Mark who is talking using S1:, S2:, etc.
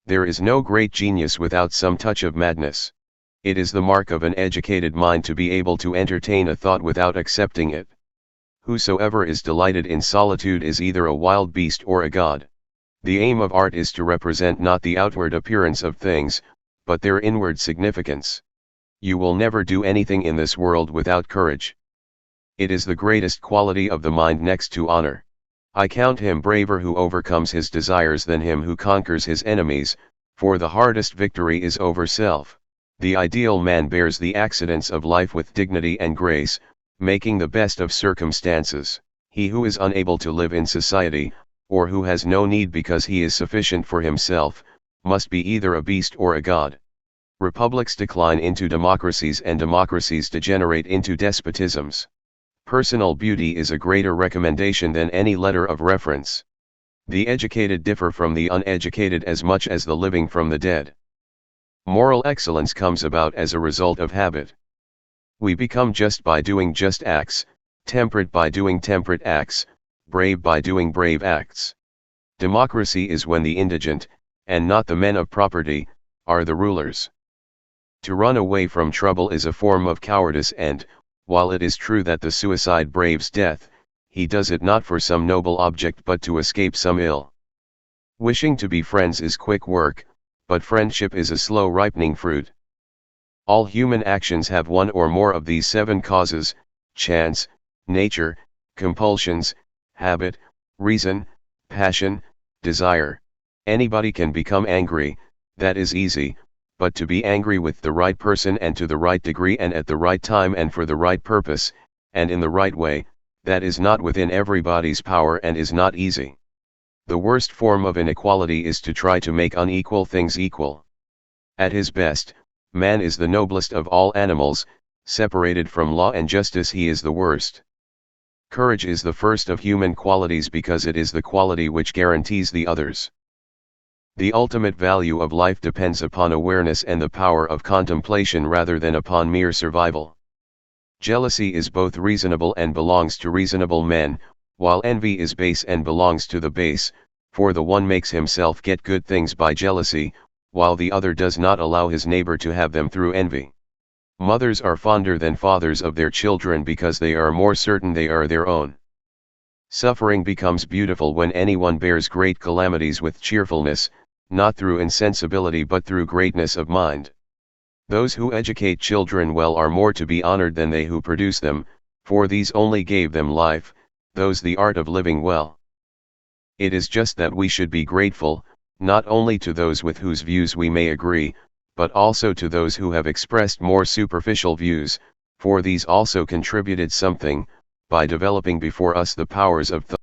S1: There is no great genius without some touch of madness. It is the mark of an educated mind to be able to entertain a thought without accepting it. Whosoever is delighted in solitude is either a wild beast or a god. The aim of art is to represent not the outward appearance of things, but their inward significance. You will never do anything in this world without courage. It is the greatest quality of the mind next to honor. I count him braver who overcomes his desires than him who conquers his enemies, for the hardest victory is over self. The ideal man bears the accidents of life with dignity and grace, making the best of circumstances. He who is unable to live in society, or who has no need because he is sufficient for himself, must be either a beast or a god. Republics decline into democracies and democracies degenerate into despotisms. Personal beauty is a greater recommendation than any letter of reference. The educated differ from the uneducated as much as the living from the dead. Moral excellence comes about as a result of habit. We become just by doing just acts, temperate by doing temperate acts, brave by doing brave acts. Democracy is when the indigent, and not the men of property, are the rulers. To run away from trouble is a form of cowardice and, while it is true that the suicide braves death, he does it not for some noble object but to escape some ill. Wishing to be friends is quick work, but friendship is a slow ripening fruit. All human actions have one or more of these 7 causes: chance, nature, compulsions, habit, reason, passion, desire. Anybody can become angry, that is easy, but to be angry with the right person and to the right degree and at the right time and for the right purpose, and in the right way, that is not within everybody's power and is not easy. The worst form of inequality is to try to make unequal things equal. At his best, man is the noblest of all animals; separated from law and justice he is the worst. Courage is the first of human qualities because it is the quality which guarantees the others. The ultimate value of life depends upon awareness and the power of contemplation rather than upon mere survival. Jealousy is both reasonable and belongs to reasonable men, while envy is base and belongs to the base, for the one makes himself get good things by jealousy, while the other does not allow his neighbor to have them through envy. Mothers are fonder than fathers of their children because they are more certain they are their own. Suffering becomes beautiful when anyone bears great calamities with cheerfulness, not through insensibility but through greatness of mind. Those who educate children well are more to be honored than they who produce them, for these only gave them life, those the art of living well. It is just that we should be grateful, not only to those with whose views we may agree, but also to those who have expressed more superficial views, for these also contributed something, by developing before us the powers of thought.